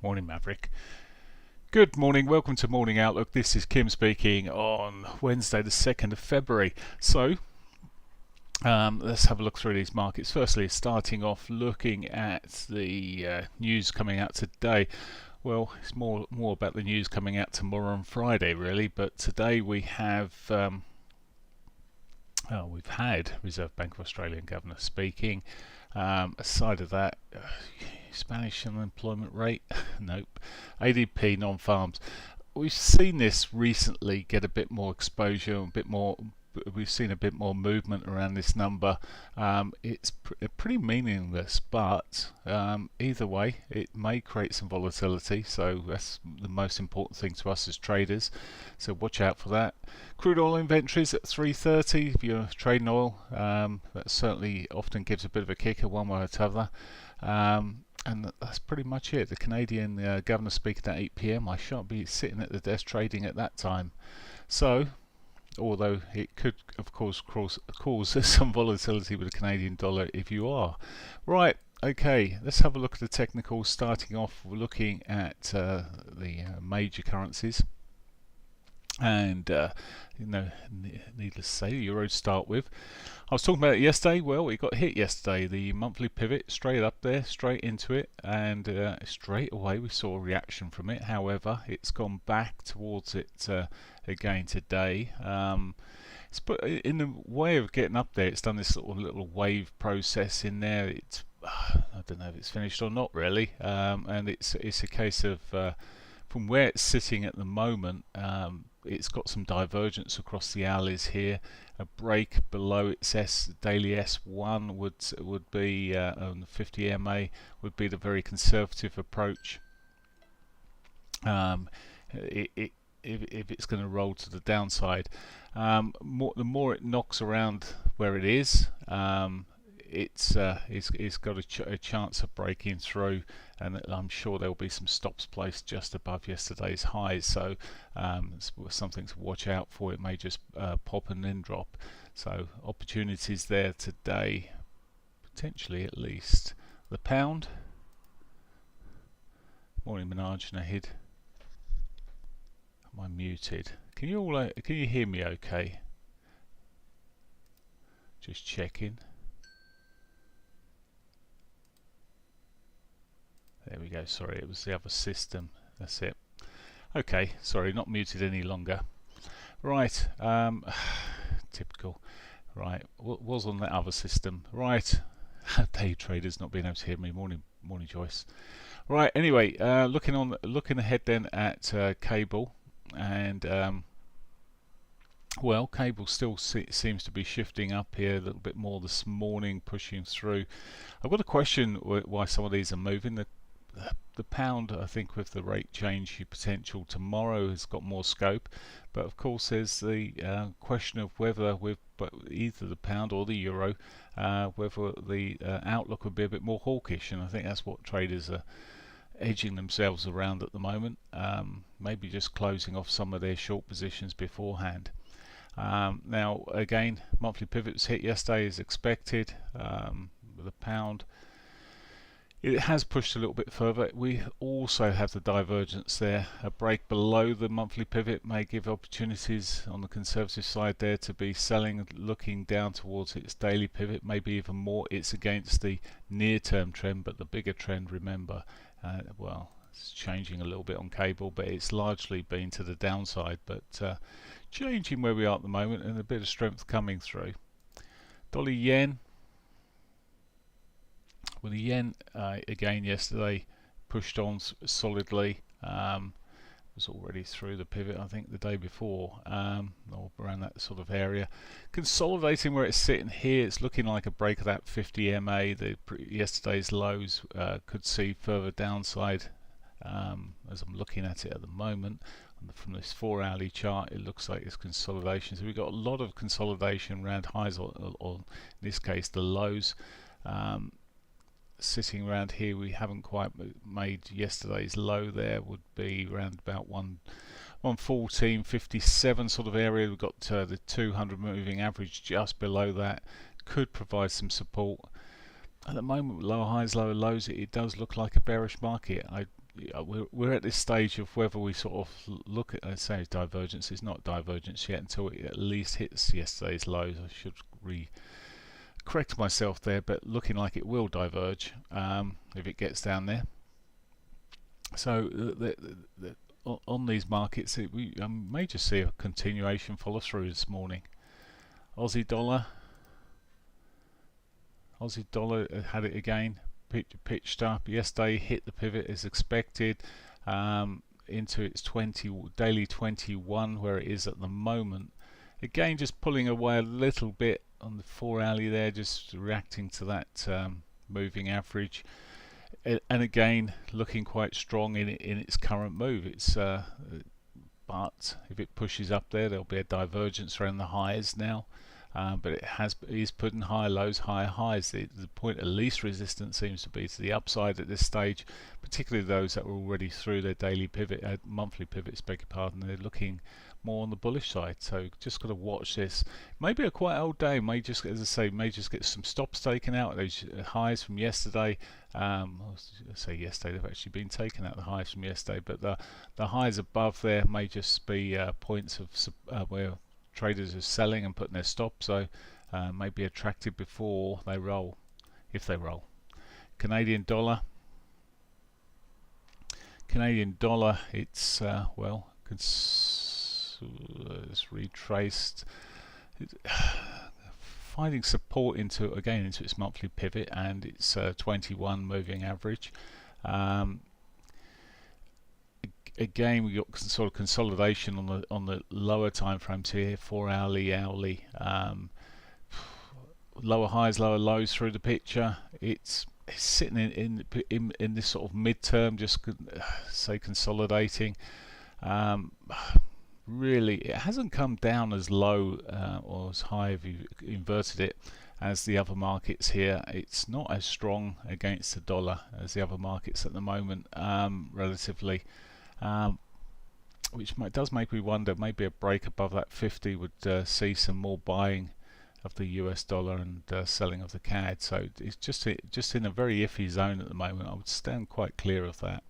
Morning, Maverick. Good morning, welcome to Morning Outlook. This is Kim speaking on Wednesday, the 2nd of February. So, let's have a look through these markets. Firstly, starting off looking at the news coming out today. Well, it's more about the news coming out tomorrow and Friday, really. But today we have we've had Reserve Bank of Australia Governor speaking. Aside of that, Spanish unemployment rate, nope. ADP non-farms. We've seen this recently get a bit more exposure, a bit more. We've seen a bit more movement around this number. It's pretty meaningless, but either way, it may create some volatility. So that's the most important thing to us as traders. So watch out for that. Crude oil inventories at 330. If you're trading oil, that certainly often gives a bit of a kicker one way or the other. And that's pretty much it. The Canadian governor speaking at 8 p.m. I shan't be sitting at the desk trading at that time. So, although it could, of course, cause some volatility with the Canadian dollar if you are. Right, okay, let's have a look at the technicals. Starting off, we're looking at the major currencies. And, needless to say, the euro to start with. I was talking about it yesterday. Well, it got hit yesterday. The monthly pivot straight up there, straight into it, and straight away we saw a reaction from it. However, it's gone back towards it again today. It's put in the way of getting up there. It's done this little wave process in there. It's I don't know if it's finished or not really, and it's a case of from where it's sitting at the moment. It's got some divergence across the hourlies here. A break below its daily S1 would be on the 50 MA would be the very conservative approach. If it's going to roll to the downside, the more it knocks around where it is, it's got a chance of breaking through, and I'm sure there will be some stops placed just above yesterday's highs, so it's something to watch out for. It may just pop and then drop, so opportunities there today, potentially at least. The pound, morning Minaj Nahid. Am I muted? Can you hear me okay? Just checking. There we go, sorry, it was the other system. That's it. Okay, sorry, not muted any longer. Right, typical. Right, what was on that other system? Right, day traders not being able to hear me. Morning Joyce. Right, anyway, looking ahead then at cable, and well, cable still seems to be shifting up here a little bit more this morning, pushing through. I've got a question why some of these are moving. The pound, I think, with the rate change potential tomorrow has got more scope, but of course there's the question of whether with either the pound or the euro, whether the outlook would be a bit more hawkish, and I think that's what traders are edging themselves around at the moment. Maybe just closing off some of their short positions beforehand. Now again, monthly pivot was hit yesterday as expected. With the pound, it has pushed a little bit further. We also have the divergence there. A break below the monthly pivot may give opportunities on the conservative side there to be selling, looking down towards its daily pivot, maybe even more. It's against the near-term trend, but the bigger trend, remember, well, it's changing a little bit on cable, but it's largely been to the downside, but changing where we are at the moment, and a bit of strength coming through. Dollar yen. Well, the yen again yesterday pushed on solidly. Was already through the pivot, I think, the day before, or around that sort of area. Consolidating where it's sitting here, it's looking like a break of that 50 MA. Yesterday's lows could see further downside as I'm looking at it at the moment. From this 4-hourly chart, it looks like it's consolidation. So we've got a lot of consolidation around highs, or in this case the lows. Sitting around here, we haven't quite made yesterday's low. There would be around about 114.57 sort of area. We've got the 200 moving average just below that, could provide some support. At the moment, with lower highs, lower lows, it does look like a bearish market. I we're at this stage of whether we sort of look at, say, it's divergence. It's not divergence yet until it at least hits yesterday's lows. I should correct myself there, but looking like it will diverge if it gets down there. So on these markets, we may just see a continuation follow through this morning. Aussie dollar had it again, pitched up yesterday, hit the pivot as expected, into its daily 21 where it is at the moment. Again, just pulling away a little bit on the 4-hourly there, just reacting to that moving average, and again looking quite strong in its current move. It's but if it pushes up there'll be a divergence around the highs now. But it is putting higher lows, higher highs. The point of least resistance seems to be to the upside at this stage, particularly those that were already through their daily pivot, monthly pivots, beg your pardon. They're looking more on the bullish side, so just got to watch this. Maybe a quite old day. May just, as I say, may just get some stops taken out. Those highs from yesterday. I say yesterday, they've actually been taken out, the highs from yesterday, but the highs above there may just be points of where traders are selling and putting their stops, so may be attracted before they roll, if they roll. Canadian dollar, it's well, it's retraced, finding support into its monthly pivot and its 21 moving average. Again, we got sort of consolidation on the lower time frames here, 4-hourly, hourly, lower highs, lower lows through the picture. It's sitting in this sort of midterm, just say consolidating. Really, it hasn't come down as low or as high if you inverted it as the other markets here. It's not as strong against the dollar as the other markets at the moment, relatively. Which does make me wonder, maybe a break above that 50 would see some more buying of the US dollar and selling of the CAD. So it's just in a very iffy zone at the moment. I would stand quite clear of that.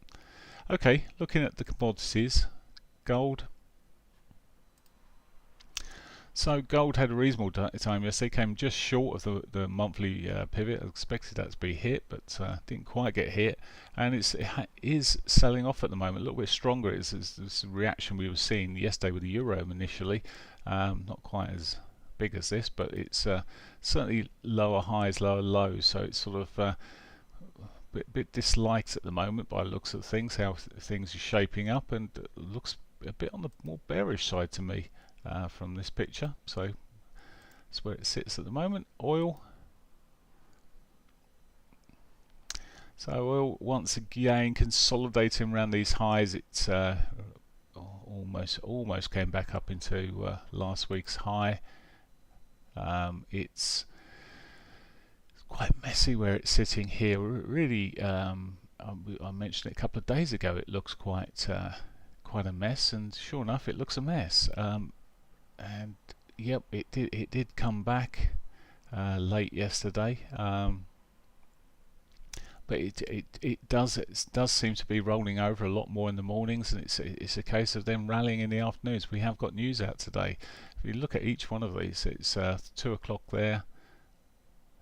Okay, looking at the commodities, gold. So gold had a reasonable time yesterday, came just short of the monthly pivot. I expected that to be hit, but didn't quite get hit, and it is selling off at the moment, a little bit stronger. It's this reaction we were seeing yesterday with the euro initially, not quite as big as this, but it's certainly lower highs, lower lows, so it's sort of bit disliked at the moment by the looks of things, how things are shaping up, and looks a bit on the more bearish side to me. From this picture, so that's where it sits at the moment. Oil. So oil once again consolidating around these highs. It's almost came back up into last week's high. It's quite messy where it's sitting here. Really, I mentioned it a couple of days ago. It looks quite a mess, and sure enough, it looks a mess. And yep, it did come back late yesterday, but it does seem to be rolling over a lot more in the mornings, and it's a case of them rallying in the afternoons. We have got news out today. If you look at each one of these, it's 2 o'clock there,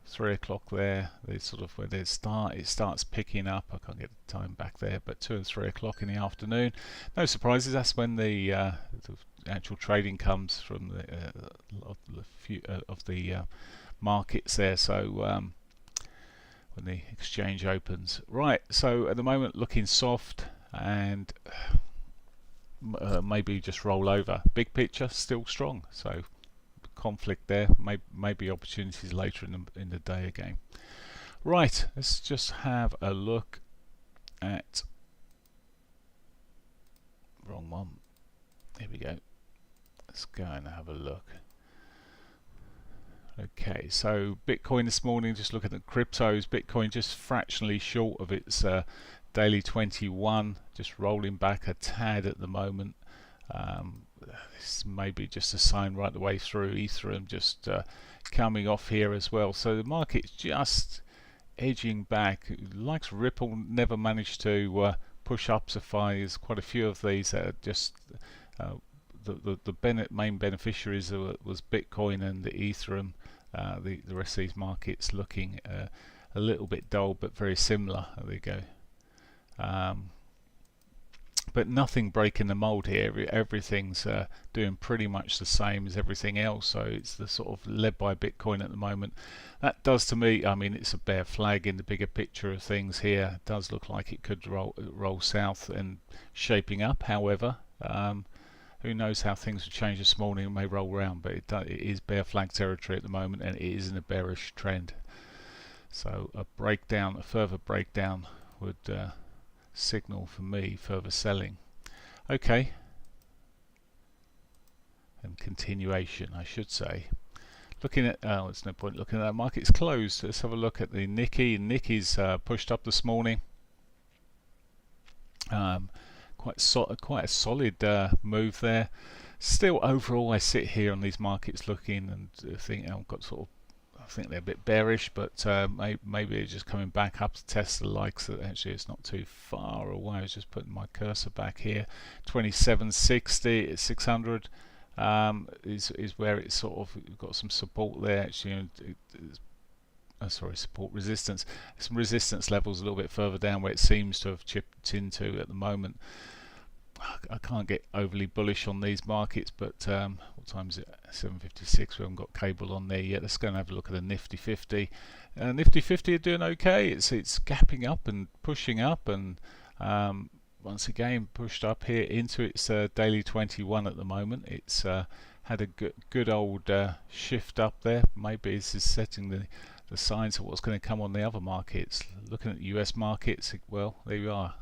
3 o'clock there. They sort of where they start, it starts picking up. I can't get the time back there, but 2 and 3 o'clock in the afternoon. No surprises. That's when the actual trading comes from the markets there. So when the exchange opens, right? So at the moment, looking soft and maybe just roll over. Big picture still strong. So conflict there, maybe opportunities later in the day again. Right, let's just have a look at wrong one. Here we go. Let's go and have a look. Okay, so Bitcoin this morning, just looking at cryptos, Bitcoin just fractionally short of its daily 21, just rolling back a tad at the moment. This may be just a sign right the way through. Ethereum just coming off here as well. So the market's just edging back. Likes Ripple, never managed to push-ups of there's quite a few of these that are just the main beneficiaries was Bitcoin and the Ethereum. The rest of these markets looking a little bit dull, but very similar. There we go. But nothing breaking the mold here. Everything's doing pretty much the same as everything else. So it's the sort of led by Bitcoin at the moment. That does to me, I mean, it's a bear flag in the bigger picture of things here. It does look like it could roll south and shaping up. However, who knows how things will change this morning? It may roll around, but it is bear flag territory at the moment, and it is in a bearish trend. So a breakdown, a further breakdown would signal for me further selling. Okay, and continuation, I should say. Looking at, there's no point looking at that. Market's closed. Let's have a look at the Nikkei. Nikkei's pushed up this morning. Quite a solid move there. Still, overall, I sit here on these markets looking and think I've got sort of. I think they're a bit bearish, but maybe they're just coming back up to test the likes. That actually it's not too far away. I was just putting my cursor back here. 2760 at 600 is where it's sort of got some support there. Actually, sorry, support resistance. Some resistance levels a little bit further down where it seems to have chipped into at the moment. I can't get overly bullish on these markets, but what time is it? 7:56. We haven't got cable on there yet. Let's go and have a look at the Nifty 50. Nifty 50 are doing okay. It's gapping up and pushing up, and once again pushed up here into its daily 21 at the moment. It's had a good old shift up there. Maybe this is setting the signs of what's going to come on the other markets. Looking at the US markets, well, there you are.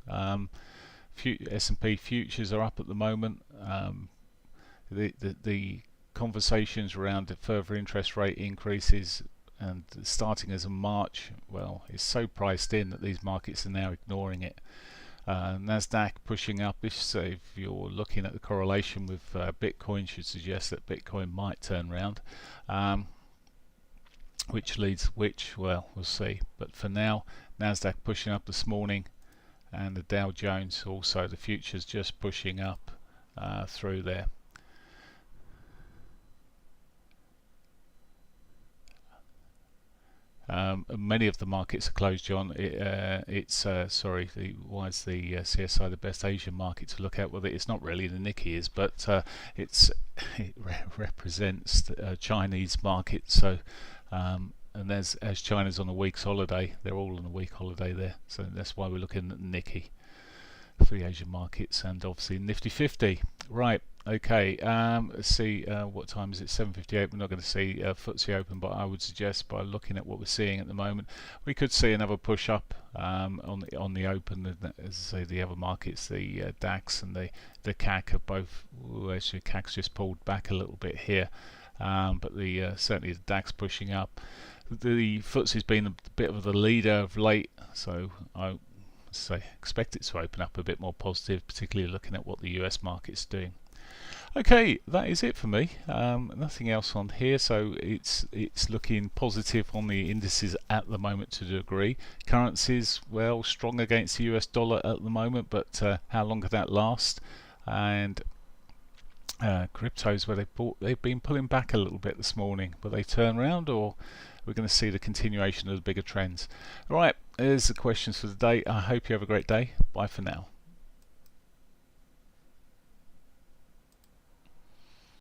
S&P futures are up at the moment. The conversations around further interest rate increases and starting as of March, well, it's so priced in that these markets are now ignoring it. Nasdaq pushing up. If you're looking at the correlation with Bitcoin, should suggest that Bitcoin might turn around. Which, well, we'll see. But for now, Nasdaq pushing up this morning, and the Dow Jones also, the futures just pushing up through there. Many of the markets are closed, John. Why is the CSI the best Asian market to look at? Well, it's not really. The Nikkei is, but it represents the Chinese market. So, and as China's on a week's holiday, they're all on a week holiday there. So that's why we're looking at Nikkei for the Asian markets, and obviously Nifty 50. Right. Okay, let's see, what time is it? 7:58. We're not going to see FTSE open, but I would suggest by looking at what we're seeing at the moment, we could see another push up on the open. As I say, the other markets, the DAX and the CAC are both. Actually, CAC's just pulled back a little bit here, but certainly the DAX pushing up. The FTSE's been a bit of the leader of late, so I expect it to open up a bit more positive, particularly looking at what the US market's doing. Okay, that is it for me. Nothing else on here, so it's looking positive on the indices at the moment to a degree. Currencies, well, strong against the US dollar at the moment, but how long could that last? And cryptos, where they've been pulling back a little bit this morning. Will they turn around, or we're going to see the continuation of the bigger trends? All right, there's the questions for the day. I hope you have a great day. Bye for now.